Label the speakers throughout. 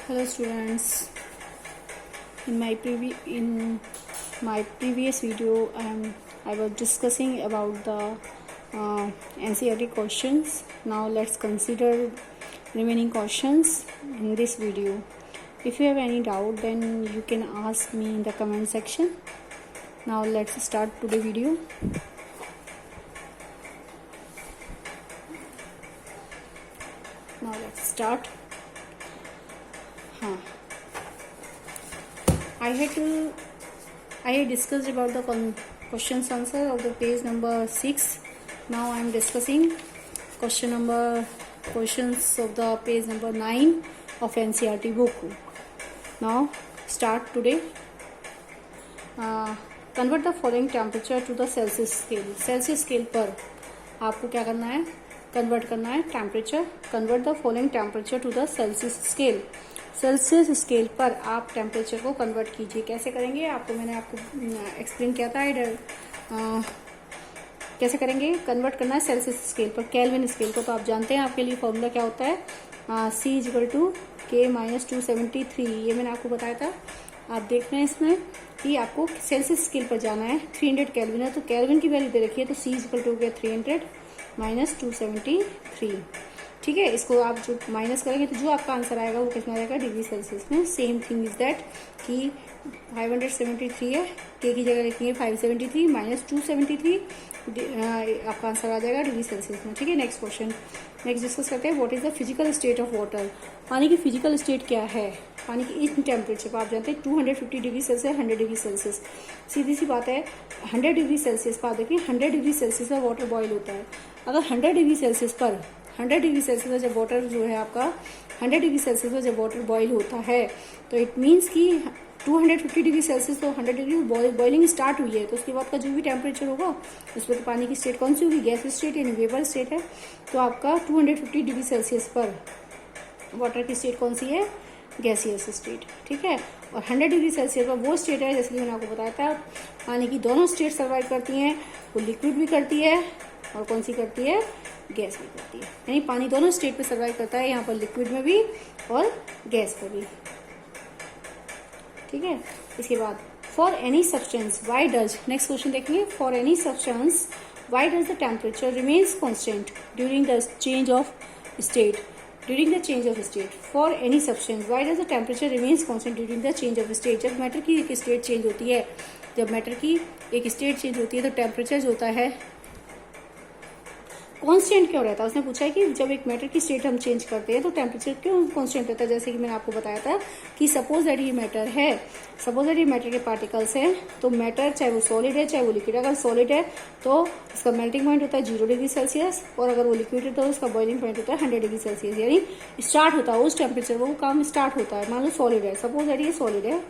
Speaker 1: Hello students. In my previous video, I was discussing about the NCERT questions. Now let's consider remaining questions in this video. If you have any doubt, then you can ask me in the comment section. Now let's start today's video. Now let's start. I had discussed about the questions answer of the page number 6. Now I am discussing questions of the page number 9 of NCERT book. Now start today. Convert the following temperature to the Celsius scale. Celsius scale पर आपको क्या करना है? Convert करना है temperature. Convert the following temperature to the Celsius scale. Celsius scale पर आप temperature को कन्वर्ट कीजिए. कैसे करेंगे? मैंने आपको एक्सप्लेन किया था. कैसे करेंगे? कन्वर्ट करना है सेल्सियस स्केल पर केल्विन स्केल को. तो आप जानते हैं आपके लिए फॉर्मूला क्या होता है. C=K-273. ये मैंने आपको बताया था. आप देख रहे हैं इसमें कि आपको सेल्सियस स्केल पर जाना है. 300 केल्विन है तो केल्विन की वैल्यू दे रखी है. तो C=300 - 273. ठीक है. इसको आप जो माइनस करेंगे तो जो आपका आंसर आएगा वो कितना आएगा? डिग्री सेल्सियस में. सेम थिंग इज दैट कि 573 है. के की जगह लिखेंगे 573 - 273. आपका आंसर आ जाएगा डिग्री सेल्सियस में. ठीक है. Next question. नेक्स्ट डिस्कस करते हैं. What is the physical state of water. पानी की फिजिकल स्टेट क्या है? पानी की इस टेम्परेचर पर आप जानते हैं 250 डिग्री सेल्सियस, 100 डिग्री सेल्सियस. सीधी सी बात है. 100 डिग्री सेल्सियस पर देखिए 100 डिग्री सेल्सियस पर वाटर बॉईल होता है. अगर 100 डिग्री सेल्सियस पर 100 डिग्री सेल्सियस पर जब वाटर जो है आपका 100 डिग्री सेल्सियस पर जब वाटर बॉईल होता है तो इट मीन्स कि 250 डिग्री सेल्सियस तो 100 डिग्री बॉइलिंग स्टार्ट हुई है. तो उसके बाद का जो भी टेम्परेचर होगा उस पर तो पानी की स्टेट कौन सी होगी? गैस स्टेट यानी वेपर स्टेट है. तो आपका 250 डिग्री सेल्सियस पर वाटर की स्टेट कौन सी है? Gaseous state. ठीक है. और 100 डिग्री सेल्सियस पर वो स्टेट है जैसे कि मैंने आपको बताया था पानी की दोनों स्टेट सर्वाइव करती हैं. वो लिक्विड भी करती है और कौन सी करती है? गैस भी करती है. यानी पानी दोनों स्टेट पे सर्वाइव करता है. यहाँ पर लिक्विड में भी और गैस पर भी. ठीक है. इसके बाद for any substance why does. Next question देखेंगे. For any substance why does the temperature remains constant during the change of state. During the change of state. For any substance why does the temperature remains constant during the change of state. जब matter की एक state change होती है, जब matter की एक state change होती है तो टेम्परेचर जो होता है कांस्टेंट क्यों रहता है. उसने पूछा है कि जब एक मैटर की स्टेट हम चेंज करते हैं तो टेम्परेचर क्यों कांस्टेंट रहता है. जैसे कि मैंने आपको बताया था कि सपोज दैट ये मैटर है, सपोज दैट ये मैटर के पार्टिकल्स हैं. तो मैटर चाहे वो सॉलिड है चाहे वो लिक्विड है. अगर सॉलिड है तो उसका मेल्टिंग पॉइंट होता है 0 डिग्री सेल्सियस और अगर वो लिक्विड है तो उसका बॉइलिंग पॉइंट होता है 100 डिग्री सेल्सियस. यानी स्टार्ट होता है उस टेम्परेचर वो काम स्टार्ट होता है. मान लो सॉलिड है, सपोज दैट ये सॉलिड है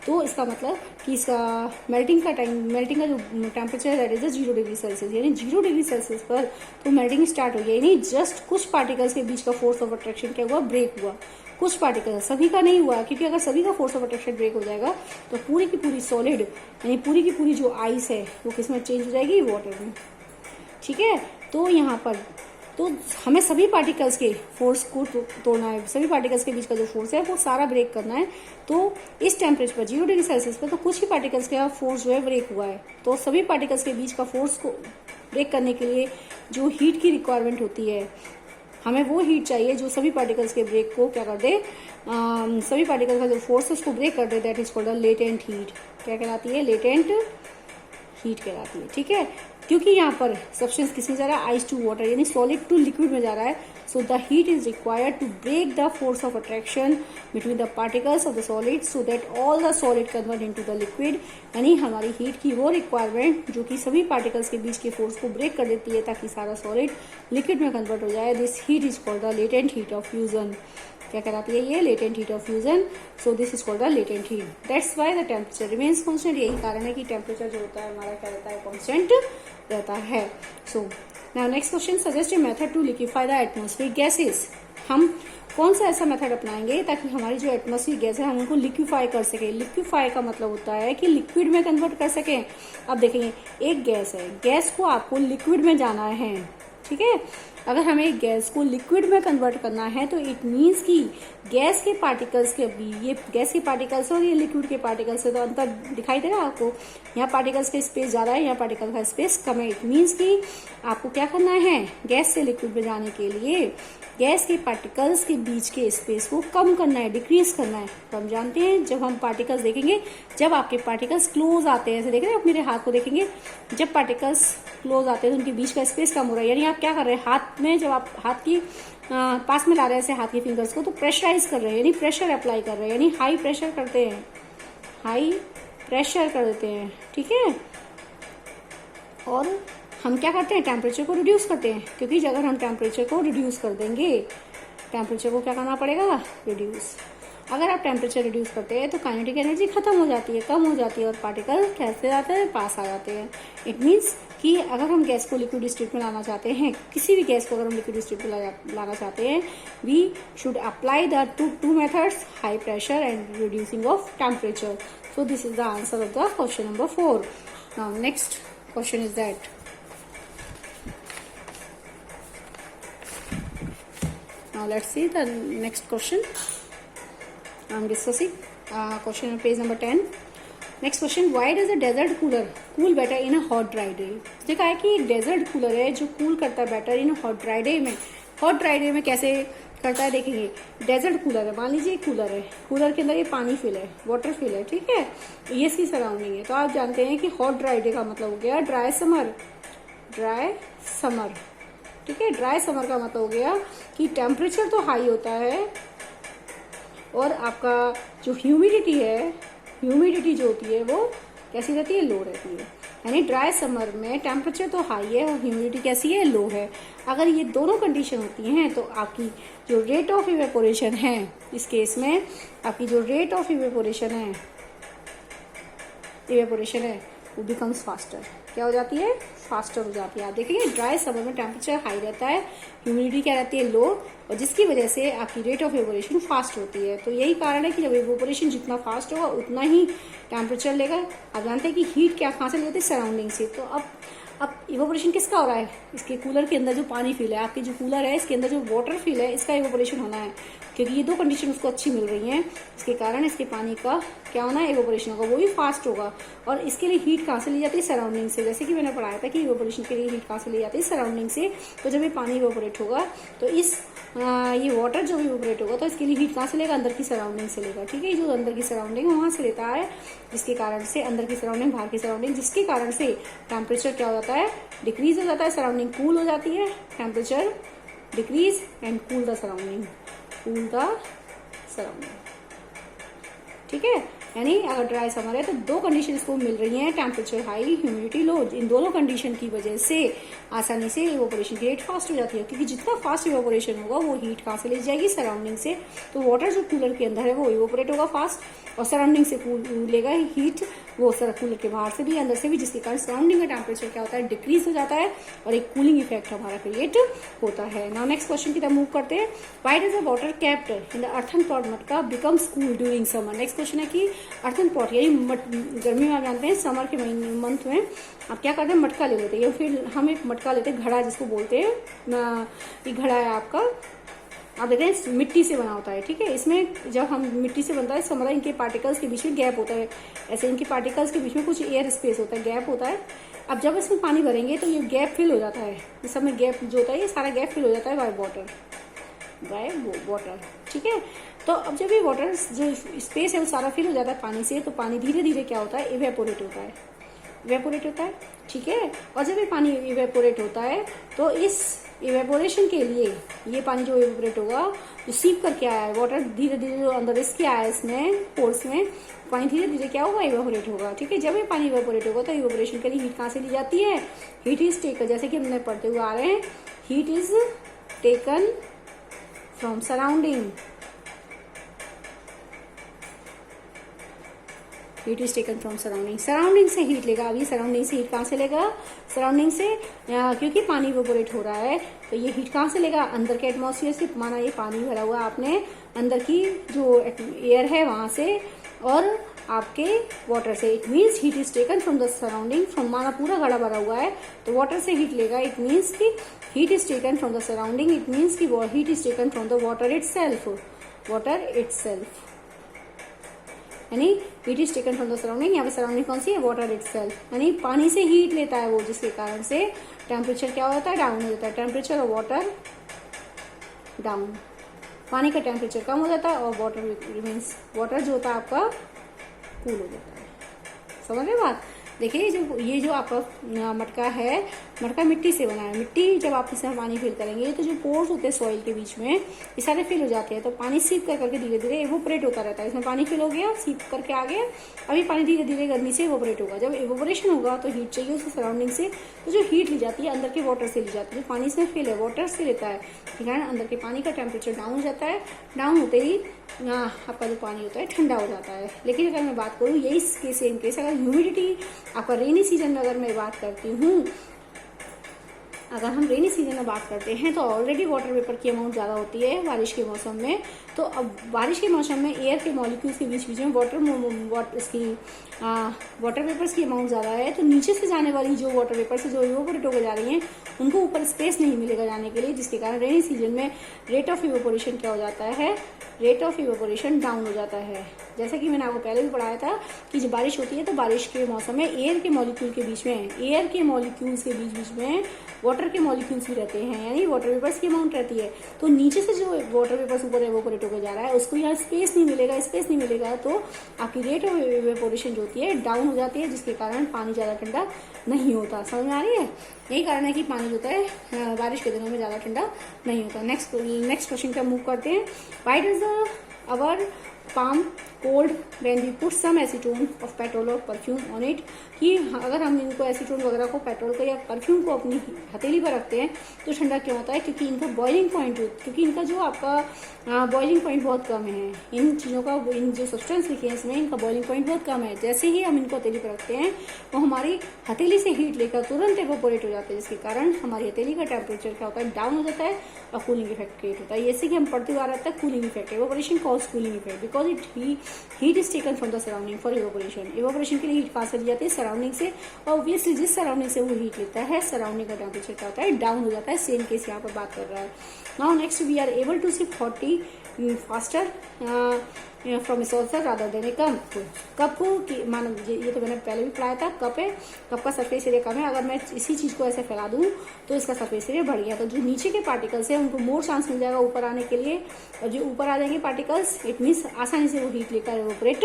Speaker 1: तो इसका मतलब कि इसका मेल्टिंग का जो टेम्परेचर है दैट इज 0 डिग्री सेल्सियस. यानी 0 डिग्री सेल्सियस पर तो मेल्टिंग स्टार्ट हो गई. यानी जस्ट कुछ पार्टिकल्स के बीच का फोर्स ऑफ अट्रैक्शन क्या हुआ? ब्रेक हुआ. कुछ पार्टिकल, सभी का नहीं हुआ क्योंकि अगर सभी का फोर्स ऑफ अट्रैक्शन ब्रेक हो जाएगा तो पूरी की पूरी सॉलिड यानी पूरी की पूरी जो आइस है वो किसमें चेंज हो जाएगी? वाटर में. ठीक है. तो यहाँ पर तो हमें सभी पार्टिकल्स के फोर्स को तोड़ना है. सभी पार्टिकल्स के बीच का जो फोर्स है वो सारा ब्रेक करना है. तो इस टेम्परेचर पर 0 डिग्री सेल्सियस पर तो कुछ ही पार्टिकल्स का फोर्स जो है ब्रेक हुआ है. तो सभी पार्टिकल्स के बीच का फोर्स को ब्रेक करने के लिए जो हीट की रिक्वायरमेंट होती है हमें वो हीट चाहिए जो सभी पार्टिकल्स के ब्रेक को क्या कर दे. सभी पार्टिकल्स का जो फोर्स है उसको ब्रेक कर दे. That is called latent heat. क्या कहलाती है? लेटेंट हीट कहलाती है. ठीक है. क्योंकि यहाँ पर सब्सटेंस किसमें जा रहा है? आइस टू वाटर यानी सॉलिड टू लिक्विड में जा रहा है. So the heat is required to break the force of attraction between the particles of the solid so that all the solid convert into the liquid. यानी हमारी heat की वो requirement जो कि सभी पार्टिकल्स के बीच के फोर्स को ब्रेक कर देती है ताकि सारा सॉलिड लिक्विड में कन्वर्ट हो जाए. This heat is called the latent heat of fusion. क्या कहलाती है? ये latent heat of fusion. So this is called the latent heat. That's why the temperature remains constant. यही कारण है कि टेम्परेचर जो होता है हमारा क्या रहता है? कांस्टेंट रहता है. So now next question. Suggest a method to liquefy the atmospheric gases. हम कौन सा ऐसा मेथड अपनाएंगे ताकि हमारी जो एटमॉस्फेरिक गैस है हम उनको लिक्विफाई कर सके. लिक्विफाई का मतलब होता है कि लिक्विड में कन्वर्ट कर सकें. अब देखेंगे एक गैस है, गैस को आपको लिक्विड में जाना है. ठीक है. अगर हमें गैस को लिक्विड में कन्वर्ट करना है तो इट मीन्स कि गैस के पार्टिकल्स के ये गैस के पार्टिकल्स और ये लिक्विड के पार्टिकल्स से तो अंतर दिखाई दे रहा है आपको। यहाँ पार्टिकल्स का स्पेस ज्यादा है, यहाँ पार्टिकल का स्पेस कम है। इट मीन्स कि आपको क्या करना है, गैस से लिक्विड में जाने के लिए गैस के पार्टिकल्स के बीच के स्पेस को कम करना है, डिक्रीज करना है। तो हम जानते हैं जब हम पार्टिकल्स देखेंगे, जब आपके पार्टिकल्स क्लोज आते हैं, ऐसे देख रहे हैं आप मेरे हाथ को देखेंगे, जब पार्टिकल्स क्लोज आते हैं तो उनके बीच का स्पेस कम हो रहा है। यानी आप क्या कर रहे हैं, हाथ में जब आप हाथ की पास में ला रहे हैं ऐसे हाथ की फिंगर्स को, तो प्रेशराइज कर रहे हैं, यानी प्रेशर अप्लाई कर रहे हैं, यानी हाई प्रेशर करते हैं, हाई प्रेशर कर देते हैं, ठीक है। और हम क्या करते हैं, टेम्परेचर को रिड्यूस करते हैं, क्योंकि अगर हम टेम्परेचर को रिड्यूस कर देंगे, टेम्परेचर को क्या करना पड़ेगा, रिड्यूस। अगर आप टेम्परेचर रिड्यूस करते हैं तो काइनेटिक एनर्जी खत्म हो जाती है, कम हो जाती है, और पार्टिकल कैसे जाते हैं, पास आ जाते हैं। इट मीन्स कि अगर हम गैस को लिक्विड स्टेट में लाना चाहते हैं, किसी भी गैस को अगर हम लिक्विड स्टेट में लाना चाहते हैं, we should apply the two methods, high pressure and reducing of temperature. So this is the answer of the question number 4. Now next question is that, now let's see the next question I'm discussing. Question on page number 10. Next question, why does a desert cooler cool better in a hot dry day? देखा है कि desert cooler है जो cool करता है better in hot dry day में। Hot dry day में कैसे करता है देखेंगे। डेजर्ट कूलर है, मान लीजिए कूलर है, कूलर के अंदर ये पानी फिल है, वाटर फिल है, ठीक है, ये इसकी सराउंडिंग है। तो आप जानते हैं कि हॉट ड्राई डे का मतलब हो गया ड्राई समर, ड्राई समर, ठीक है। ड्राई समर का मतलब हो गया कि टेम्परेचर तो हाई होता है और आपका जो ह्यूमिडिटी है, ह्यूमिडिटी जो होती है वो कैसी रहती है, लो रहती है। यानी ड्राई समर में टेम्परेचर तो हाई है और ह्यूमिडिटी कैसी है, लो है। अगर ये दोनों कंडीशन होती हैं तो आपकी जो रेट ऑफ इवेपोरेशन है, इस केस में आपकी जो रेट ऑफ इवेपोरेशन है वो बिकम्स फास्टर। क्या हो जाती है, फास्टर हो जाती है। आप देखेंगे ड्राई समर में टेम्परेचर हाई रहता है, ह्यूमिडिटी क्या रहती है, लो, और जिसकी वजह से आपकी रेट ऑफ इवेपोरेशन फास्ट होती है। तो यही कारण है कि जब इवेपोरेशन जितना फास्ट होगा उतना ही टेम्परेचर लेगा। आप जानते हैं कि हीट क्या कहाँ से लेते हैं, सराउंडिंग से। तो अब इवेपोरेशन किसका हो रहा है, इसके कूलर के अंदर जो पानी फिल है, आपके जो कूलर है इसके अंदर जो वाटर फिल है, इसका इवेपोरेशन होना है, क्योंकि ये दो कंडीशन उसको अच्छी मिल रही हैं। इसके कारण इसके पानी का क्या होना है, इवेपोरेशन होगा, वो भी फास्ट होगा। और इसके लिए हीट कहाँ से ली जाती है, सराउंडिंग से। जैसे कि मैंने पढ़ाया था कि इवेपोरेशन के लिए हीट कहाँ से ली जाती है, सराउंडिंग से। तो जब ये पानी इवेपोरेट होगा तो ये वाटर जो इवेपोरेट होगा तो इसके लिए हीट कहाँ से लेगा, अंदर की सराउंडिंग से लेगा, ठीक है। जो अंदर की सराउंडिंग वहां से लेता है, जिसके कारण से अंदर की सराउंडिंग, बाहर की सराउंडिंग, जिसके कारण से टेम्परेचर क्या हो जाता है, डिक्रीज हो जाता है, सराउंडिंग कूल हो जाती है, temperature decrease and cool the surrounding, cool the surrounding, ठीक है। यानी अगर ड्राई समर है तो दो कंडीशन इसको मिल रही हैं, टेम्परेचर हाई, ह्यूमिडिटी लो। इन दोनों कंडीशन की वजह से आसानी से इवेपोरेशन की रेट फास्ट हो जाती है, क्योंकि जितना फास्ट इवेपोरेशन होगा वो हीट कहाँ से ले जाएगी, सराउंडिंग से। तो वाटर जो कूलर के अंदर है वो इवेपोरेट होगा फास्ट, और सराउंडिंग से लेगा हीट वो कूलर के बाहर से भी, अंदर से भी, जिसके कारण सराउंडिंग का टेम्परेचर क्या होता है, डिक्रीज हो जाता है, और एक कूलिंग इफेक्ट हमारा क्रिएट होता है। नाउ नेक्स्ट क्वेश्चन की तरफ मूव करते हैं। Why does the water kept in the earthen pot matka becomes cool during summer. Next question है कि अर्थन पॉट यानी गर्मी में आप जानते हैं समर के मंथ में आप क्या करते हैं, मटका ले लेते हैं, या फिर हम एक मटका लेते हैं, घड़ा जिसको बोलते हैं, ये घड़ा है आपका, आप देखते हैं मिट्टी से बना होता है, ठीक है। इसमें जब हम मिट्टी से बनता है इसका मतलब इनके पार्टिकल्स के बीच में गैप होता है, ऐसे इनके पार्टिकल्स के बीच में कुछ एयर स्पेस होता है, गैप होता है। अब जब इसमें पानी भरेंगे तो ये गैप फिल हो जाता है, इस समय गैप जो होता है ये सारा गैप फिल हो जाता है बाय वाटर, ठीक है। तो अब जब ये वाटर जो स्पेस है वो सारा फिल हो जाता है पानी से, तो पानी धीरे धीरे क्या होता है, इवेपोरेट होता है, ठीक है। और जब ये पानी इवेपोरेट होता है तो इस इवेपोरेशन के लिए ये पानी जो इवेपोरेट होगा, जो सीप करके आया है वाटर, धीरे धीरे जो अंदर इसके आया है इसमें पोर्स में, पानी धीरे धीरे क्या होगा, इवेपोरेट होगा, ठीक है। जब ये पानी इवेपोरेट होगा तो इवेपोरेशन के लिए हीट कहाँ से ली जाती है, हीट इज टेकन, जैसे कि हमने पढ़ते हुए आ रहे हैं, heat is taken from surrounding, heat is taken from surrounding, surrounding से हीट लेगा। अभी सराउंडिंग से हीट कहाँ से लेगा, सराउंडिंग से, क्योंकि पानी इवेपोरेट हो रहा है तो ये हीट कहाँ से लेगा, अंदर के एटमॉस्फेयर से। माना ये पानी भरा हुआ आपने, अंदर की जो एयर है वहां से और आपके वाटर से। It means heat is taken from the surrounding, from, माना पूरा घड़ा भरा हुआ है तो वाटर से हीट लेगा, इट मीन्स कि heat is taken from the surrounding, it means कि heat is taken from the water itself, water itself, यानी heat is taken from the surrounding, यहाँ पे सराउंडिंग कौन सी है, वाटर इटसेल्फ, यानी पानी से हीट लेता है वो, जिसके कारण से टेम्परेचर क्या होता है, डाउन हो जाता है। टेम्परेचर ऑफ वाटर डाउन, पानी का टेम्परेचर कम हो जाता है और वाटर मीन्स वाटर जो होता है आपका कूल हो जाता है। समझ रहे बात? देखिए ये जो आपका मटका है, मटका मिट्टी से बना है। मिट्टी जब आप इसमें पानी फिल करेंगे तो जो पोर्स होते हैं सॉइल के बीच में ये सारे फिल हो जाते हैं, तो पानी सीप कर करके धीरे धीरे एवोपरेट होता रहता है। इसमें पानी फिल हो गया, सीप करके आ गया, अभी पानी धीरे धीरे गर्मी से एवोपरेट होगा। जब एवोपरेशन होगा तो हीट चाहिए उसके सराउंडिंग से, तो जो हीट ली जाती है अंदर के वाटर से ली जाती है। पानी इसमें फिल है, वाटर से लेता है, ठीक है। अंदर के पानी का टेम्परेचर डाउन हो जाता है, डाउन होते ही आपका जो पानी होता है ठंडा हो जाता है। लेकिन अगर मैं बात करूँ यही सेम केस, अगर ह्यूमिडिटी आपका रेनी सीजन में अगर मैं बात करती हूँ, अगर हम रेनी सीजन में बात करते हैं तो ऑलरेडी वाटर वेपर की अमाउंट ज़्यादा होती है बारिश के मौसम में। तो अब बारिश के मौसम में एयर के मॉलिक्यूल्स के बीच बीच में वाटर वेपर्स की अमाउंट ज़्यादा है, तो नीचे से जाने वाली जो वाटर वेपर्स है जो इवोपोरेट होकर जा रही हैं उनको ऊपर स्पेस नहीं मिलेगा जाने के लिए, जिसके कारण रेनी सीजन में रेट ऑफ इवोपोरेशन क्या हो जाता है, रेट ऑफ इवोपोरेशन डाउन हो जाता है। जैसा कि मैंने आपको पहले भी पढ़ाया था कि जब बारिश होती है तो बारिश के मौसम में एयर के मॉलिक्यूल के बीच में, एयर के मॉलिक्यूल्स के बीच बीच में वाटर के मॉलिक्यूल्स भी रहते हैं, यानी वाटर वेपर्स की अमाउंट रहती है। तो नीचे से जो वाटर वेपर्स ऊपर एवोपोरेट होकर जा रहा है उसको यहाँ स्पेस नहीं मिलेगा, स्पेस नहीं मिलेगा तो आपकी रेट ऑफ इवेपोरेशन जो होती है डाउन हो जाती है, जिसके कारण पानी ज़्यादा ठंडा नहीं होता। समझ में आ रही है? यही कारण है कि पानी जो होता है बारिश के दिनों में ज़्यादा ठंडा नहीं होता। नेक्स्ट क्वेश्चन का मूव करते हैं। Why does our palm cold when we put some acetone of petrol or perfume on it, कि अगर हम इनको एसीटोन वगैरह को पेट्रोल को या परफ्यूम को अपनी हथेली पर रखते हैं तो ठंडा क्यों होता है? क्योंकि इनका बॉइलिंग पॉइंट, क्योंकि इनका जो आपका बॉइलिंग पॉइंट बहुत कम है। इन चीज़ों का, इन जो सब्सटेंस लिखे हैं इसमें, इनका बॉइलिंग पॉइंट बहुत कम है। जैसे ही हम इनको हथेली पर रखते हैं वो हमारी हथेली से हीट लेकर तुरंत एवोपोरेट हो जाते हैं, जिसके कारण हमारी हथेली का टेम्परेचर क्या होता है, डाउन हो जाता है और कूलिंग इफेक्ट क्रिएट होता है। जैसे कि हम पढ़ते हुए आ रहे हैं cooling effect, evaporation cause cooling effect because heat is taken from the surrounding for evaporation. Evaporation के लिए हीट पास कर जाती है सराउंडिंग से, और ऑब्वियसली जिस सराउंडिंग से वो हीट लेता है सराउंडिंग का टेम्परेचर क्या होता है, डाउन हो जाता है। सेम केस यहाँ पर बात कर रहा है। Now next we are able to see 40 faster from saucer rather than a cup. Cup की मानो ये तो मैंने पहले भी पढ़ाया था, कप है, कप का सरफेस एरिया कम है। अगर मैं इसी चीज को ऐसे फैला दूं तो इसका सरफेस एरिया बढ़ गया, तो जो नीचे के पार्टिकल्स हैं उनको मोर चांस मिल जाएगा ऊपर आने के लिए, और जो ऊपर आ जाएंगे पार्टिकल्स इट मीन्स आसानी से वो हीट लेकर एवोपरेट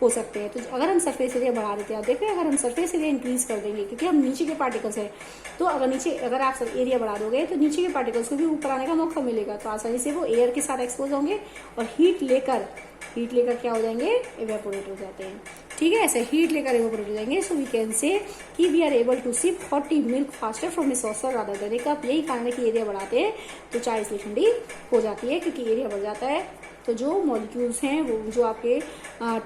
Speaker 1: हो सकते हैं। तो अगर हम सरफेस एरिया बढ़ा देते हैं, आप देख रहे हैं, अगर हम सरफेस एरिया इंक्रीज कर देंगे क्योंकि हम नीचे के पार्टिकल्स हैं, तो अगर आप एरिया बढ़ा दोगे तो नीचे के पार्टिकल्स को भी ऊपर आने का मौका मिलेगा, तो आसानी से वो एयर के साथ एक्सपोज होंगे और हीट लेकर क्या हो जाएंगे, एवेपोरेट हो जाते हैं। ठीक है, ऐसे हीट लेकर एवेपोरेट हो जाएंगे। सो वी कैन से कि we are able to sip 40 milk faster from a saucer rather than a cup. यही कारण है कि एरिया बढ़ाते हैं तो चाय इसलिए ठंडी हो जाती है, क्योंकि एरिया बढ़ जाता है तो जो मॉलिक्यूल्स हैं वो जो आपके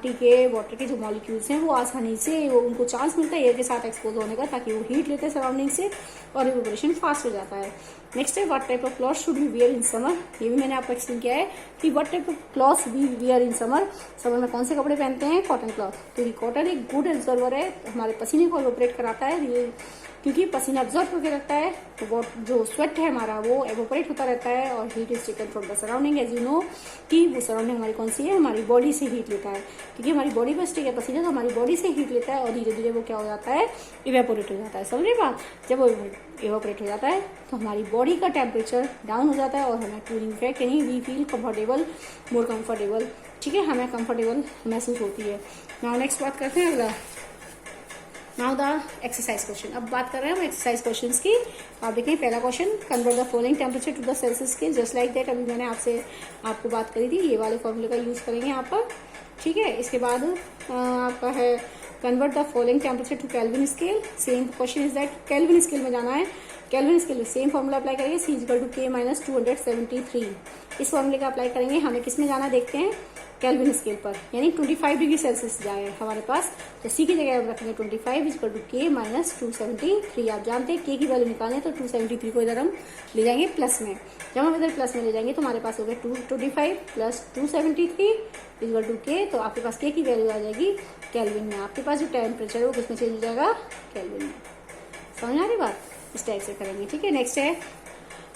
Speaker 1: टी के वाटर के जो मॉलिक्यूल्स हैं वो आसानी से उनको चांस मिलता है एयर के साथ एक्सपोज होने का, ताकि वो हीट लेते हैं सराउंडिंग से और एवेपोरेशन फास्ट हो जाता है। नेक्स्ट है what type of cloth should we wear in summer. ये भी मैंने आपको एक्सप्लेन किया है कि what type of cloth we wear in summer. Summer में कौन से कपड़े पहनते हैं? Cotton cloth. तो ये कॉटन एक गुड एब्जॉर्वर है, हमारे पसीने को एवोपरेट कराता है, क्योंकि पसीना ऑब्जॉर्व करके रखता है, तो वो जो स्वेट है हमारा वो एवोपरेट होता रहता है और heat is taken from the surrounding. As you know कि वो सराउंडिंग हमारी कौन सी है, हमारी बॉडी से हीट लेता है, क्योंकि हमारी बॉडी पर स्टिक है पसीना, तो हमारी बॉडी से हीट लेता है और धीरे धीरे वो क्या हो जाता है, इवेपोरेट हो जाता है। समझ रहे बात? जब वो इवेपोरेट हो जाता है तो हमारी बॉडी का टेम्परेचर डाउन हो जाता है और हमें कूलिंग इफेक्ट, यानी we feel comfortable, more comfortable. ठीक है, हमें कंफर्टेबल महसूस होती है। नाउ नेक्स्ट बात करते हैं अगला। Now the exercise question. अब बात कर रहे हैं हम एक्सरसाइज क्वेश्चंस की। आप देखें पहला question, convert the following temperature to the Celsius scale just like that. अभी मैंने आपको बात करी थी, ये वाले फॉर्मूले का यूज करेंगे यहाँ पर। ठीक है, इसके बाद आपका है convert the following temperature to Kelvin scale. Same question is that Kelvin scale में जाना है। केल्विन स्केल में सेम फॉर्मूला अप्लाई करेंगे, C = K - 273। इस फॉर्मूले का अप्लाई करेंगे। हमें किस में जाना देखते हैं, केल्विन स्केल पर, यानी 25 डिग्री सेल्सियस जाए हमारे पास, तो C की जगह रखेंगे 25 = K - 273। आप जानते हैं K की वैल्यू निकालें तो 273 को इधर हम ले जाएंगे प्लस में। जब हम इधर प्लस में ले जाएंगे तो हमारे पास हो गया 225 + 273 = K। तो आपके पास K की वैल्यू आ जाएगी केल्विन में। आपके पास जो टेम्परेचर है वो किसमें चेंज हो जाएगा, केल्विन में। समझ आ रही बात? इस टाइप से करेंगे। ठीक है, नेक्स्ट है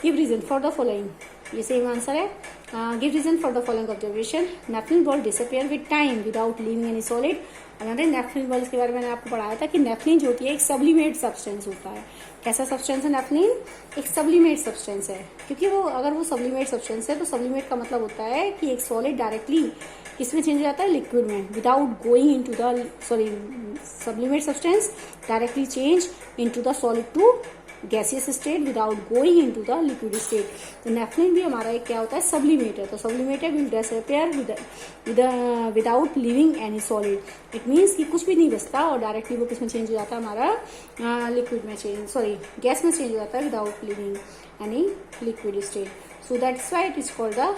Speaker 1: give reason for the following, ये सेम आंसर है। Give reason for the following observation, naphthalene ball disappear with time without leaving any solid. और नेफ्थलीन बॉल्स के बारे में मैंने आपको पढ़ाया था कि नेफ्थलीन जो होती है एक सब्लिमेट सब्सटेंस होता है। कैसा सब्सटेंस है नेफ्थलीन? एक सब्लिमेट सब्सटेंस है, क्योंकि वो अगर वो सब्लिमेट सब्सटेंस है तो सब्लिमेट का मतलब होता है कि एक सॉलिड डायरेक्टली किसमें चेंज हो जाता है, लिक्विड में, without going into the sublimate substance directly change into the solid to gaseous state without going into the liquid state. तो नेफ्थलीन भी हमारा एक क्या होता है, सब्लिमेट है। तो सब्लिमेट है will disappear without leaving any solid. It means कि कुछ भी नहीं बचता और डायरेक्टली वो किसमें चेंज हो जाता है, हमारा लिक्विड में चेंज, गैस में चेंज हो जाता है without leaving any liquid state. So that's why it is called the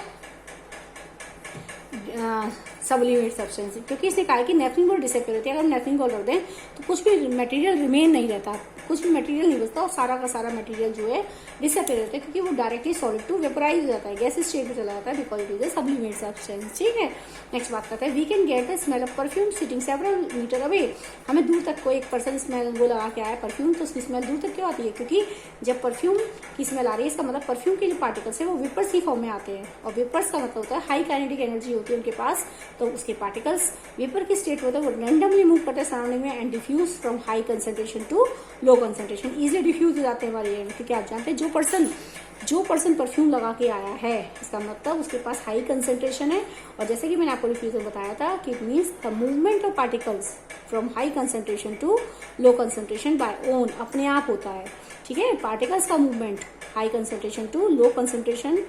Speaker 1: sublimate substance, क्योंकि इसने कहा कि नेफ्थलीन बॉल डिसअपियर होती है। अगर नेफ्थलीन बॉल रख दें तो कुछ भी मटेरियल रिमेन नहीं रहता, कुछ भी मटेरियल नहीं बचता और सारा का सारा मटेरियल जो है डिसअपियर होता है, क्योंकि वो डायरेक्टली सॉलिड टू वेपोराइज हो जाता है, गैस स्टेट में चला जाता है, because it is a sublimate substance. ठीक है, नेक्स्ट बात करते हैं, we can get the smell of perfume sitting several metre away. हमें दूर तक कोई एक पर्सन स्मेल वो लगा के आया परफ्यूम, तो उसकी स्मेल दूर तक क्यों आती है? क्योंकि जब परफ्यूम की स्मेल आ रही है इसका मतलब परफ्यूम के जो पार्टिकल्स है वो वेपर्स की फॉर्म में आते हैं, और वेपर्स का मतलब होता है हाई काइनेटिक एनर्जी होती है उनके पास, तो उसके पार्टिकल्स वेपर की स्टेट होता है वो रैंडमली मूव करते हैं सराउंडिंग में and diffuse from high concentration to low concentration, easily diffuse हो जाते हैं हमारे एयर में। क्योंकि आप जानते हैं जो पर्सन परफ्यूम लगा के आया है इसका मतलब उसके पास हाई कंसंट्रेशन है, और जैसे कि मैंने आपको डिफ्यूजन बताया था कि it means the movement of particles from high concentration to low concentration by own, अपने आप होता है। ठीक है, पार्टिकल्स का movement high concentration to low concentration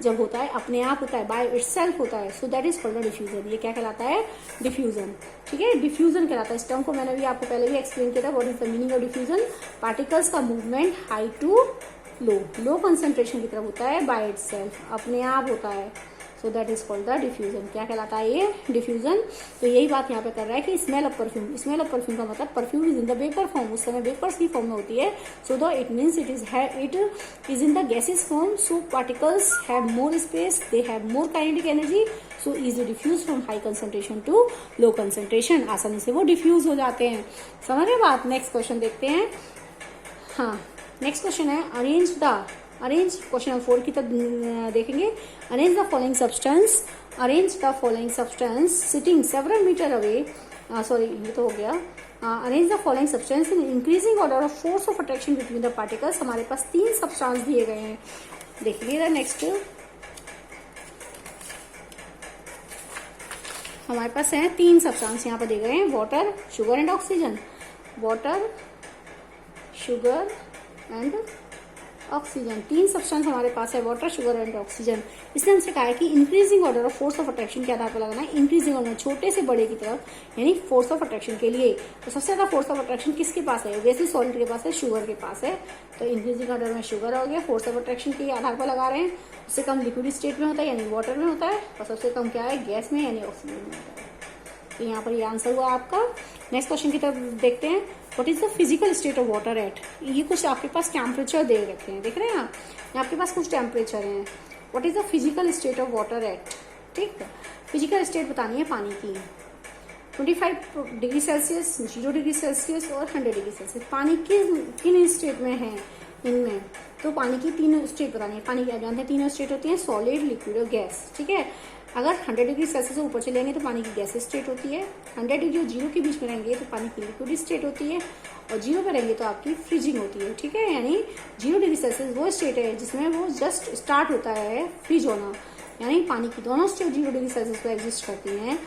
Speaker 1: जब होता है अपने आप होता है, बाय इटसेल्फ होता है। So that is called the diffusion. ये क्या कहलाता है? डिफ्यूजन। ठीक है, डिफ्यूजन कहलाता है। इस टर्म को मैंने भी आपको पहले भी एक्सप्लेन किया था, what is the meaning of diffusion. Particles का movement high to low concentration की तरफ होता है, बाय इटसेल्फ, अपने आप होता है। So that is called the diffusion. क्या कहलाता है ये? डिफ्यूजन। तो यही बात यहाँ पे कर रहा है कि smell of perfume, smell of perfume का मतलब perfume is in the vapour form, उस समय वेपर्स की फॉर्म में होती है। So the it means it is in the gases form, so particles have more space, they have more kinetic energy, so easily diffuse from high concentration to low concentration, आसानी से वो diffuse हो जाते हैं। समझ रहे बात? नेक्स्ट क्वेश्चन देखते हैं। हाँ, नेक्स्ट क्वेश्चन है अरेंज क्वेश्चन नंबर 4 की तब देखेंगे। Arrange the following substance sitting several metre away, ये तो हो गया। Arrange the following substance in increasing order of force of attraction between the particles. हमारे पास 3 सब्सटेंस दिए गए हैं, देखिए नेक्स्ट हमारे पास है 3 सब्सटेंस यहाँ पर दिए गए हैं, water, sugar and oxygen. Water, sugar and oxygen, 3 substance हमारे पास है, वाटर, शुगर एंड ऑक्सीजन। इसने हमसे कहा है कि increasing order of force of attraction के आधार पर लगाना है, इंक्रीजिंग ऑर्डर छोटे से बड़े की तरफ, यानी फोर्स ऑफ अट्रैक्शन के लिए। तो सबसे ज्यादा फोर्स ऑफ अट्रैक्शन किसके पास है? वैसे सॉलिड के पास है, शुगर के पास है। तो इंक्रीजिंग ऑर्डर में शुगर हो गया, फोर्स ऑफ अट्रैक्शन के आधार पर लगा रहे हैं। उससे कम लिक्विड स्टेट में होता है यानी वाटर में होता है, और सबसे कम क्या है? गैस में यानी ऑक्सीजन में होता है। तो यहाँ पर ये आंसर हुआ आपका। नेक्स्ट क्वेश्चन की तरफ देखते हैं। What is the physical state of water at? ये कुछ आपके पास टेम्परेचर दे रखे हैं, देख रहे हैं आप, आपके पास कुछ टेम्परेचर हैं। What is the physical state of water at? ठीक है, फिजिकल स्टेट बतानी है पानी की। 25 डिग्री सेल्सियस, 0 डिग्री सेल्सियस और 100 डिग्री सेल्सियस। पानी किन स्टेट में है इनमें? तो पानी की 3 स्टेट बतानी है। पानी क्या जानते हैं? 3 स्टेट होती है, सॉलिड, लिक्विड और गैस। ठीक है, अगर 100 डिग्री सेल्सियस से ऊपर चलेंगे तो पानी की गैस स्टेट होती है, 100 डिग्री और 0 के बीच में रहेंगे तो पानी की लिक्विड स्टेट होती है, और 0 पे रहेंगे तो आपकी फ्रीजिंग होती है। ठीक है, यानी 0 डिग्री सेल्सियस वो स्टेट है जिसमें वो जस्ट स्टार्ट होता है फ्रीज होना, यानी पानी की दोनों स्टेट 0 डिग्री सेल्सियस पर एग्जिस्ट करती हैं।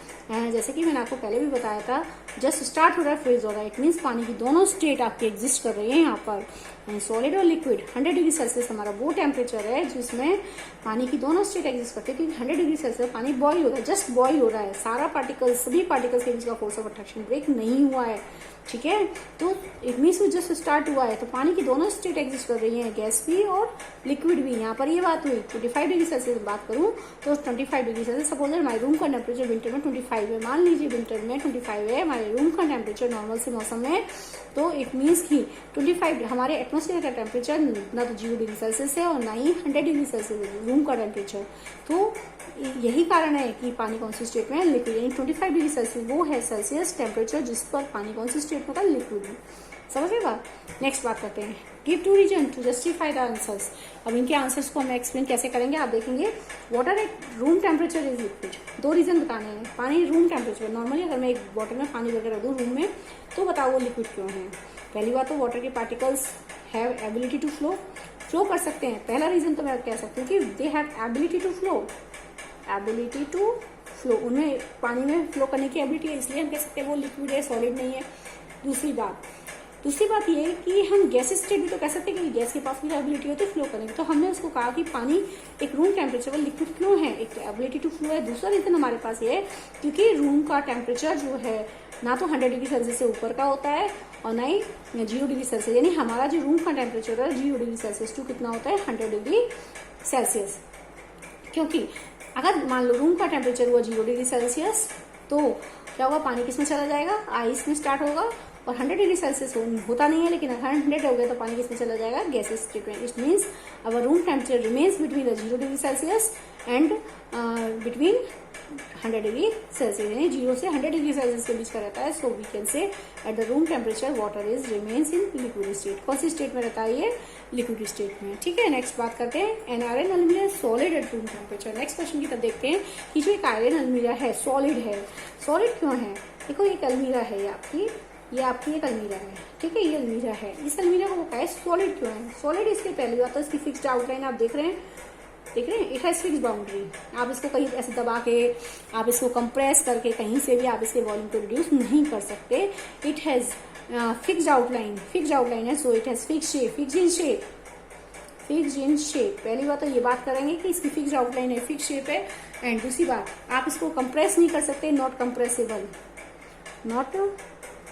Speaker 1: जैसे कि मैंने आपको पहले भी बताया था, जस्ट स्टार्ट हो रहा है, फ्रीज हो रहा है, इट मीन्स पानी की दोनों स्टेट आपकी एग्जिस्ट कर रही है यहाँ पर, सॉलिड और लिक्विड। 100 डिग्री सेल्सियस हमारा वो टेम्परेचर है जिसमें पानी की दोनों स्टेट एग्जिस्ट करती है, क्योंकि 100 डिग्री सेल्सियस पानी बॉईल हो रहा है, जस्ट बॉईल हो रहा है, सारा पार्टिकल्स, सभी पार्टिकल्स के बीच का फोर्स ऑफ अट्रैक्शन ब्रेक नहीं हुआ है। ठीक है, तो इट मीन्स वो जस्ट स्टार्ट हुआ है, तो पानी की दोनों स्टेट एग्जिस्ट कर रही हैं, गैस भी और लिक्विड भी। यहाँ पर ये बात हुई। 25 डिग्री सेल्सियस की बात करूँ तो 25 डिग्री सेल्सियस, सपोज हमारे रूम का टेम्परेचर विंटर में 25 है, मान लीजिए विंटर में 25 है हमारे रूम का टेम्परेचर नॉर्मल से मौसम में, तो इट मीन्स कि 25 हमारे एटमोस्फेयर का टेम्परेचर ना तो 0 डिग्री सेल्सियस है और ना ही 100 डिग्री सेल्सियस है रूम का टेम्परेचर। तो यही कारण है कि पानी कौन सी स्टेट में है? लिक्विड। यानी 25 डिग्री सेल्सियस वो है सेल्सियस टेम्परेचर जिस पर पानी कौन सी स्टेट में होता है? लिक्विड में। समझ गए बात। नेक्स्ट बात करते हैं, give two reason to justify the answers. अब इनके आंसर्स को हम एक्सप्लेन कैसे करेंगे आप देखेंगे। Water at room temperature is liquid, 2 reason बताने हैं। पानी रूम टेम्परेचर, नॉर्मली अगर मैं एक बॉटल में पानी वगैरह दूँ रूम में तो बताओ वो लिक्विड क्यों है। पहली बात तो वाटर के particles have ability to flow कर सकते हैं। पहला रीजन तो मैं कह सकती हूँ कि they have ability to flow, उनमें पानी में फ्लो करने की एबिलिटी है, इसलिए हम कह सकते हैं वो लिक्विड है, सॉलिड नहीं है। दूसरी बात ये है कि हम गैस स्टेट भी तो कह सकते हैं कि गैस के पास भी एबिलिटी होती है फ्लो करने की। तो हमने उसको कहा कि पानी एक रूम टेम्परेचर पर लिक्विड क्यों है, एक एबिलिटी टू फ्लो है। दूसरा रीजन हमारे पास ये है क्योंकि रूम का टेम्परेचर जो है ना तो 100 डिग्री सेल्सियस से ऊपर का होता है और ना ही 0 डिग्री सेल्सियस, यानी हमारा जो रूम का टेम्परेचर है 0 डिग्री सेल्सियस टू कितना होता है 100 डिग्री सेल्सियस। क्योंकि अगर मान लो रूम का टेम्परेचर हुआ 0 डिग्री सेल्सियस तो क्या होगा, पानी किसमें चला जाएगा, आइस में स्टार्ट होगा। और 100 डिग्री सेल्सियस होता नहीं है, लेकिन अगर 100 हो गया तो पानी किसमें चला जाएगा, गैसेस स्टेट में। It means our room temperature remains between the 0 degree Celsius and between 100 degree Celsius, यानी 0 से 100 डिग्री सेल्सियस के बीच का रहता है। So we can say at the room temperature water is remains in liquid state. कौन सी state में रहता है ये, लिक्विड स्टेट में। ठीक है, नेक्स्ट बात करते हैं, एन आयरन अलमीरा solid at room temperature. Next question की तरफ देखते हैं कि जो एक आयरन अलमीरा है सॉलिड है, सॉलिड क्यों है। देखो एक अलमीरा है ये आपकी एक अलमीरा है, ठीक है, ये अलमीरा है। इस अलमीरा को क्या है, सॉलिड क्यों है। सॉलिड इसके पहली बात तो इसकी फिक्स्ड आउटलाइन आप देख रहे हैं, इट हैज फिक्स बाउंड्री। आप इसको कहीं ऐसे दबा के, आप इसको कंप्रेस करके कहीं से भी आप इसके वॉल्यूम को रिड्यूस नहीं कर सकते। इट हैज फिक्स्ड आउटलाइन है, so it has fix shape, fixed in shape. पहली बात तो ये बात करेंगे कि इसकी फिक्स्ड आउटलाइन है, फिक्स शेप है। एंड दूसरी बात, आप इसको कंप्रेस नहीं कर सकते, नॉट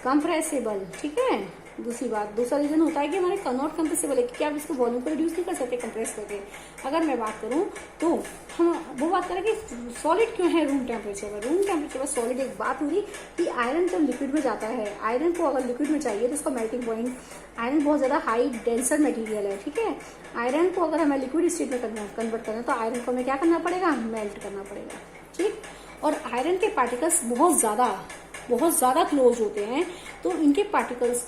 Speaker 1: कंप्रेसिबल, ठीक है। दूसरा रीजन होता है कि हमारे नॉट कंप्रेसिबल है, क्योंकि आप इसको वॉल्यूम को रिड्यूस नहीं कर सकते कंप्रेस करके। अगर मैं बात करूं तो हम वो बात करें कि सॉलिड क्यों है रूम टेम्परेचर पर। रूम टेम्परेचर पर सॉलिड एक बात हुई कि आयरन जब लिक्विड में जाता है, आयरन को अगर लिक्विड में चाहिए तो उसका मेल्टिंग पॉइंट, आयरन बहुत ज्यादा हाई डेंसर मटेरियल है, ठीक है। आयरन को अगर हमें लिक्विड स्टेट में कन्वर्ट करना है तो आयरन को हमें क्या करना पड़ेगा, मेल्ट करना पड़ेगा, ठीक। और आयरन के पार्टिकल्स बहुत ज्यादा क्लोज होते हैं, तो इनके पार्टिकल्स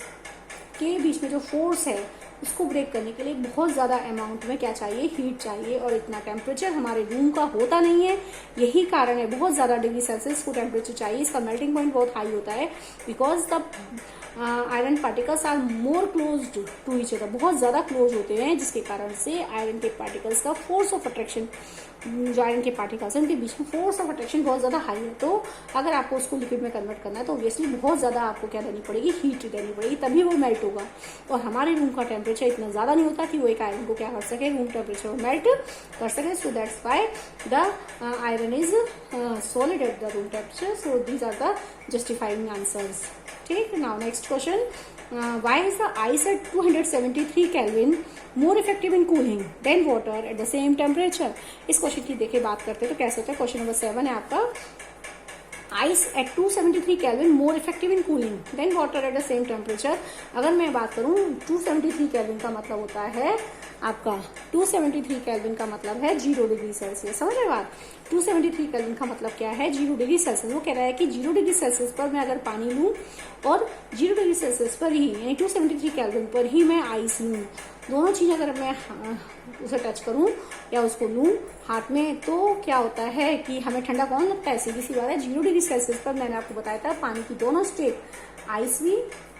Speaker 1: के बीच में जो फोर्स है उसको ब्रेक करने के लिए बहुत ज्यादा अमाउंट में क्या चाहिए, हीट चाहिए। और इतना टेम्परेचर हमारे रूम का होता नहीं है, यही कारण है बहुत ज्यादा डिग्री सेल्सियस को टेम्परेचर चाहिए। इसका मेल्टिंग पॉइंट बहुत हाई होता है because the iron particles are more close to each other, बहुत ज्यादा क्लोज होते हैं, जिसके कारण से आयरन के पार्टिकल्स का फोर्स ऑफ अट्रैक्शन, जो आयरन के पार्टिकल्स हैं उनके बीच में फोर्स ऑफ अट्रैक्शन बहुत ज्यादा हाई है। तो अगर आपको उसको लिक्विड में कन्वर्ट करना है तो ऑब्वियसली बहुत ज्यादा आपको क्या देनी पड़ेगी, हीट देनी पड़ेगी, तभी वो मेल्ट होगा। और हमारे रूम का टेम्परेचर इतना ज्यादा नहीं होता कि वो एक आयरन को क्या कर सके, रूम टेम्परेचर को मेल्ट कर सके। So that's why the iron is solid at the room temperature. So these are the justifying answers, ठीक। Now next question, why is the ice at 273 Kelvin more effective in cooling than water at the same temperature? इस question की देखिए बात करते हैं तो कैसे होता है। क्वेश्चन नंबर 7 है आपका, ice at 273 kelvin more effective in cooling than water at the same temperature. अगर मैं बात करूं 273 केल्विन का मतलब होता है आपका, 273 केल्विन का मतलब है 0 डिग्री सेल्सियस, समझ रहे बात। 273 केल्विन का मतलब क्या है, 0 डिग्री सेल्सियस। वो कह रहा है कि 0 डिग्री सेल्सियस पर मैं अगर पानी लूं और 0 डिग्री सेल्सियस पर ही, यानी 273 केल्विन पर ही मैं आइस लूं, दोनों चीज अगर मैं उसे टच करूं या उसको लूं हाथ में, तो क्या होता है कि हमें ठंडा कौन लगता है, सीधी सी बात है। 0 डिग्री सेल्सियस पर मैंने आपको बताया था पानी की दोनों स्टेट, आइस भी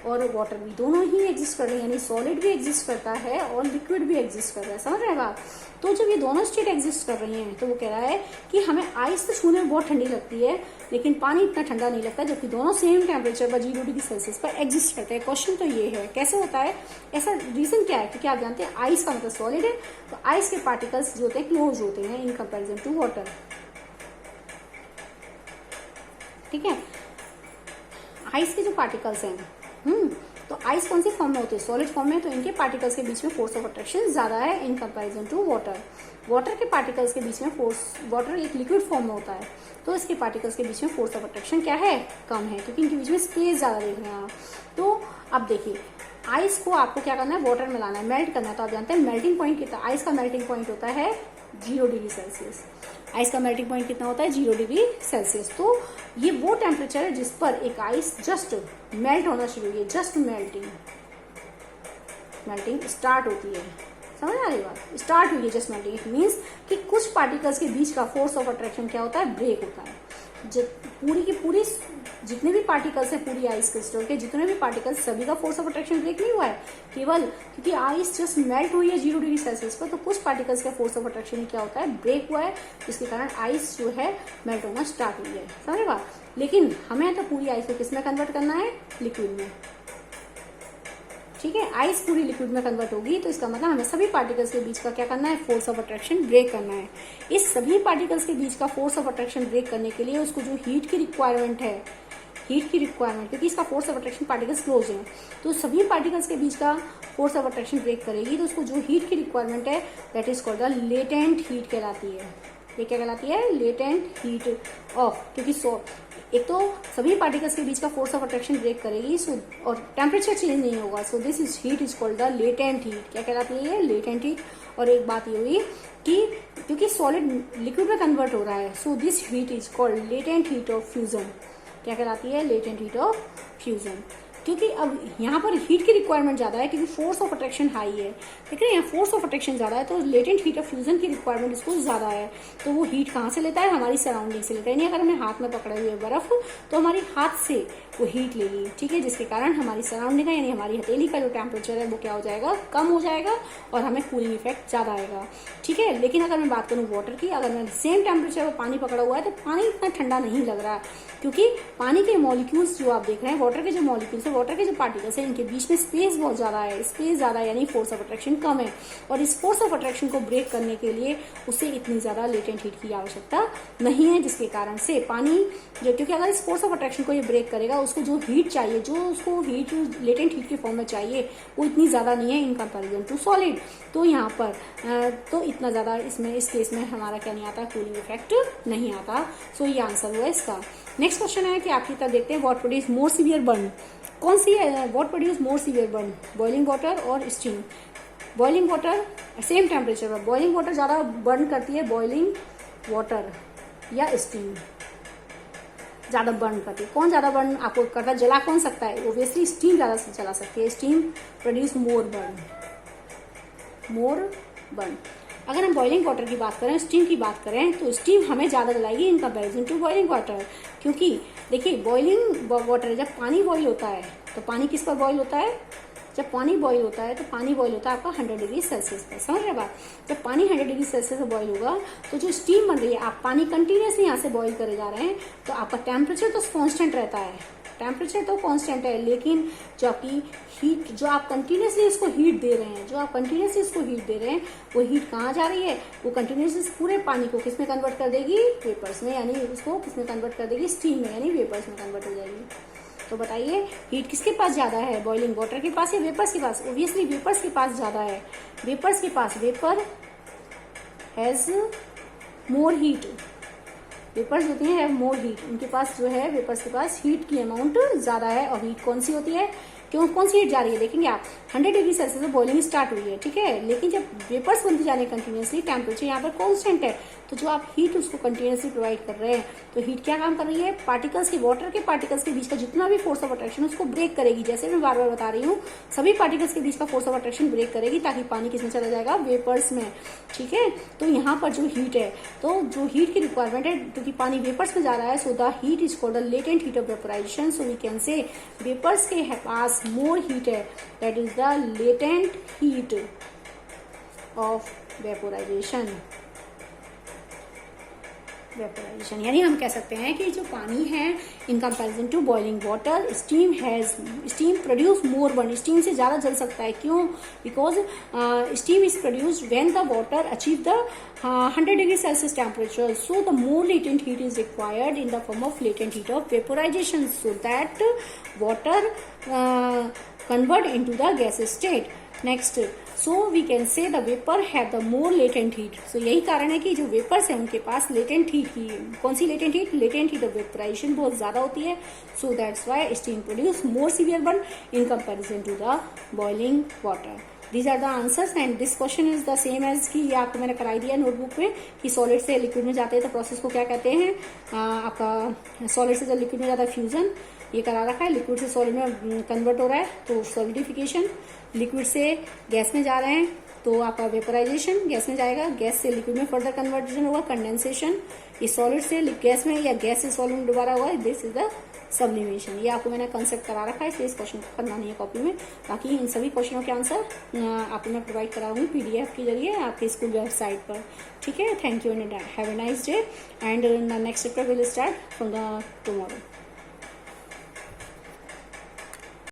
Speaker 1: और वाटर भी, दोनों ही एग्जिस्ट कर रहे हैं, यानी सॉलिड भी एग्जिस्ट करता है और लिक्विड भी एग्जिस्ट कर रहा है, समझ रहे हैं बात। तो जब ये दोनों स्टेट एग्जिस्ट कर रही हैं तो वो कह रहा है कि हमें आइस तो छूने में बहुत ठंडी लगती है लेकिन पानी इतना ठंडा नहीं लगता, जबकि दोनों सेम टेम्परेचर पर 0 डिग्री सेल्सियस पर एग्जिस्ट करते हैं। क्वेश्चन तो ये है कैसे होता है, ऐसा रीजन क्या है, क्योंकि आप जानते हैं आइस का मतलब सॉलिड है, तो आइस के पार्टिकल्स जो होते हैं क्लोज होते हैं इन कंपेरिजन टू वाटर, ठीक है। आइस के जो पार्टिकल्स हैं तो आइस कौन सी फॉर्म में होती है, सॉलिड फॉर्म में, तो इनके पार्टिकल्स के बीच में फोर्स ऑफ अट्रैक्शन ज्यादा है in comparison to water. Water के पार्टिकल्स के बीच में फोर्स, वाटर एक लिक्विड फॉर्म में होता है तो इसके पार्टिकल्स के बीच में फोर्स ऑफ अट्रैक्शन क्या है, कम है, क्योंकि इनके बीच में स्पेस ज्यादा देख रहे हैं आप। तो अब देखिए आइस को आपको क्या करना है, वाटर में लाना है, मेल्ट करना है। तो आप जानते हैं मेल्टिंग पॉइंट कितना, आइस का मेल्टिंग पॉइंट होता है 0 डिग्री सेल्सियस। आइस का मेल्टिंग पॉइंट कितना होता है, 0 डिग्री सेल्सियस। तो ये वो टेम्परेचर है जिस पर एक आइस जस्ट मेल्ट होना शुरू हुई है, जस्ट मेल्टिंग, मेल्टिंग स्टार्ट होती है। समझ आ रही बात? स्टार्ट हुई है जस्ट मेल्टिंग। इट मीन्स कि कुछ पार्टिकल्स के बीच का फोर्स ऑफ अट्रैक्शन क्या होता है, ब्रेक होता है। पूरी की पूरी जितने भी पार्टिकल्स है पूरी आइस क्रिस्टल के जितने भी पार्टिकल्स, सभी का फोर्स ऑफ अट्रैक्शन ब्रेक नहीं हुआ है, केवल क्योंकि आइस जस्ट मेल्ट हुई है 0 डिग्री सेल्सियस पर, तो कुछ पार्टिकल्स का फोर्स ऑफ अट्रैक्शन क्या होता है, ब्रेक हुआ है, जिसके कारण आइस जो है मेल्ट होना स्टार्ट हुई है। समझ बात? लेकिन हमें तो पूरी आइस को किसमें कन्वर्ट करना है, लिक्विड में। ठीक है, आइस पूरी लिक्विड में कन्वर्ट होगी, तो इसका मतलब हमें सभी पार्टिकल्स के बीच का क्या करना है, फोर्स ऑफ अट्रैक्शन ब्रेक करना है। इस सभी पार्टिकल्स के बीच का फोर्स ऑफ अट्रैक्शन ब्रेक करने के लिए उसको जो हीट की रिक्वायरमेंट है, हीट की रिक्वायरमेंट, क्योंकि इसका force of attraction particles close हैं, तो सभी पार्टिकल्स के बीच का फोर्स ऑफ अट्रैक्शन ब्रेक करेगी, तो उसको जो हीट की रिक्वायरमेंट है that is called the latent heat कहलाती है। ये क्या कहलाती है, लेटेंट हीट ऑफ, क्योंकि एक तो सभी पार्टिकल्स के बीच का फोर्स ऑफ अट्रैक्शन ब्रेक करेगी, सो और टेम्परेचर चेंज नहीं होगा, सो this is heat is called the latent heat. क्या कहलाती है ये, लेटेंट हीट। और एक बात ये हुई कि क्योंकि सॉलिड लिक्विड में कन्वर्ट हो रहा है, so this heat is called latent heat of fusion. क्या कहलाती है, लेटेंट हीट ऑफ फ्यूजन। क्योंकि अब यहाँ पर हीट की रिक्वायरमेंट ज्यादा है, क्योंकि फोर्स ऑफ अट्रैक्शन हाई है, ठीक है, यहाँ फोर्स ऑफ अट्रैक्शन ज्यादा है, तो लेटेंट हीट ऑफ फ्यूजन की रिक्वायरमेंट इसको ज्यादा है। तो वो हीट कहाँ से लेता है, हमारी सराउंडिंग से लेता है। यानी अगर हमें हाथ में पकड़े हुए बर्फ, तो हमारी हाथ से वो हीट लेगी, ठीक है, जिसके कारण हमारी सराउंडिंग है, यानी हमारी हथेली का जो टेम्परेचर है वो क्या हो जाएगा, कम हो जाएगा, और हमें कूलिंग इफेक्ट ज्यादा आएगा। ठीक है, लेकिन अगर मैं बात करूँ वाटर की, अगर मैं सेम टेम्परेचर पर पानी पकड़ा हुआ है, तो पानी इतना ठंडा नहीं लग रहा, क्योंकि पानी के मॉलिक्यूल्स जो आप देख रहे हैं, वाटर के जो मॉलिक्यूल्स है, वाटर के जो पार्टिकल्स है, इनके बीच में स्पेस बहुत ज्यादा है, स्पेस ज्यादा है, यानी फोर्स ऑफ अट्रैक्शन कम है, और इस फोर्स ऑफ अट्रैक्शन को ब्रेक करने के लिए उसे इतनी ज्यादा लेटेंट हीट की आवश्यकता नहीं है, जिसके कारण से पानी जो, क्योंकि अगर इस फोर्स ऑफ अट्रैक्शन को ये ब्रेक करेगा, उसको जो हीट चाहिए, जो उसको हीट लेटेंट हीट के फॉर्म में चाहिए, वो इतनी ज्यादा नहीं है इन कंपैरिजन टू सॉलिड। तो यहाँ पर तो इतना ज्यादा इसमें, इस केस में हमारा क्या नहीं आता, कूलिंग इफेक्ट नहीं आता। सो ये आंसर हुआ इसका। नेक्स्ट क्वेश्चन है कि आपकी तरफ देखते हैं, what produce more severe burn, कौन सी है, what produce more severe burn, boiling water और steam. Boiling water same temperature पर, बॉइलिंग वाटर ज्यादा बर्न करती है, बॉइलिंग वाटर या स्टीम ज्यादा बर्न करती है। कौन ज्यादा बर्न आपको करता है, जला कौन सकता है, ओब्वियसली स्टीम ज्यादा जला सकती है, स्टीम प्रोड्यूस मोर बर्न, मोर बर्न। अगर हम बॉइलिंग वाटर की बात करें, स्टीम की बात करें, तो स्टीम हमें ज्यादा जलाएगी in comparison to boiling water, क्योंकि देखिए बॉइलिंग वाटर, जब पानी बॉइल होता है, तो पानी किस पर बॉइल होता है, जब पानी बॉईल होता है, तो पानी बॉईल होता है आपका 100 डिग्री सेल्सियस पर। समझ रहे बात? जब पानी 100 डिग्री सेल्सियस पर बॉईल होगा, तो जो स्टीम बन रही है, आप पानी कंटिन्यूसली यहाँ से बॉईल करे जा रहे हैं, तो आपका टेम्परेचर तो कांस्टेंट रहता है, टेम्परेचर तो कांस्टेंट है, लेकिन जो आपकी हीट, जो आप कंटिन्यूसली इसको हीट दे रहे हैं, जो आप कंटिन्यूसली इसको हीट दे रहे हैं, वो हीट कहाँ जा रही है, वो कंटिन्यूसली पूरे पानी को किसमें कन्वर्ट कर देगी, वेपर्स में, यानी उसको किसमें कन्वर्ट कर देगी, स्टीम में, यानी वेपर्स में कन्वर्ट हो जाएगी। तो बताइए हीट किसके पास ज्यादा है, बॉइलिंग वाटर के पास या वेपर्स के पास? ऑब्वियसली वेपर्स के पास ज्यादा है, वेपर्स के पास, vapour has more heat, vapours होती हैं मोर हीट, उनके पास जो है वेपर्स के पास हीट की अमाउंट ज्यादा है। और हीट कौन सी होती है, क्यों, कौन सी हीट जा रही है, देखेंगे आप 100 डिग्री सेल्सियस में बॉइलिंग स्टार्ट हुई है, ठीक है, लेकिन जब वेपर्स बनते जा रहे हैं कंटिन्यूसली, टेम्परेचर यहाँ पर कांस्टेंट है, तो जो आप हीट उसको कंटिन्यूसली प्रोवाइड कर रहे हैं, तो हीट क्या काम कर रही है, पार्टिकल्स के, वाटर के पार्टिकल्स के बीच का जितना भी फोर्स ऑफ अट्रैक्शन उसको ब्रेक करेगी। जैसे मैं बार बार बता रही हूँ, सभी पार्टिकल्स के बीच का फोर्स ऑफ अट्रैक्शन ब्रेक करेगी, ताकि पानी किसमें चला जाएगा, वेपर्स में, ठीक है। तो यहाँ पर जो हीट है, तो जो हीट की रिक्वायरमेंट है, क्योंकि पानी वेपर्स में जा रहा है, so the heat is called the latent heat of vaporisation. So we can say vapours के पास मोर हीट है, that is the latent heat of vaporisation. Vaporisation यानी हम कह सकते हैं कि जो पानी है in comparison to boiling water, steam produce more burn, steam से ज्यादा जल सकता है। क्यों? Because steam is produced when the water achieve the 100 degree Celsius temperature, so the more latent heat is required in the form of latent heat of vaporisation, so that water convert into the gaseous state. Next, so we can say the vapor have the more latent heat. So यही कारण है कि जो vapours है उनके पास latent heat की, कौन सी latent heat? Latent heat of vaporization बहुत ज्यादा होती है. So that's why steam produce more severe burn in comparison to the boiling water. These are the answers and this question is the same as कि ये आपको मैंने कराई दिया नोटबुक में कि सॉलिड से लिक्विड में जाते हैं तो प्रोसेस को क्या कहते हैं, आपका सॉलिड से जब लिक्विड में जाता है फ्यूजन, ये करा रखा है। लिक्विड से सॉलिड में कन्वर्ट हो रहा है तो सॉलिडिफिकेशन, लिक्विड से गैस में जा रहे हैं तो आपका वेपराइजेशन, गैस में जाएगा, गैस से लिक्विड में फर्दर कन्वर्जन होगा, कंडेंसेशन, इस सॉलिड से गैस में या गैस से सॉलिड में दोबारा हुआ, दिस इज द सब्लिमेशन। ये आपको मैंने कंसेप्ट करा रखा है, इसलिए इस क्वेश्चन को करना नहीं है कॉपी में। बाकी इन सभी क्वेश्चनों के आंसर आपको मैं प्रोवाइड कराऊंगी PDF के जरिए आपके स्कूल वेबसाइट पर। ठीक है, thank you and have a nice day and next chapter will start from the tomorrow.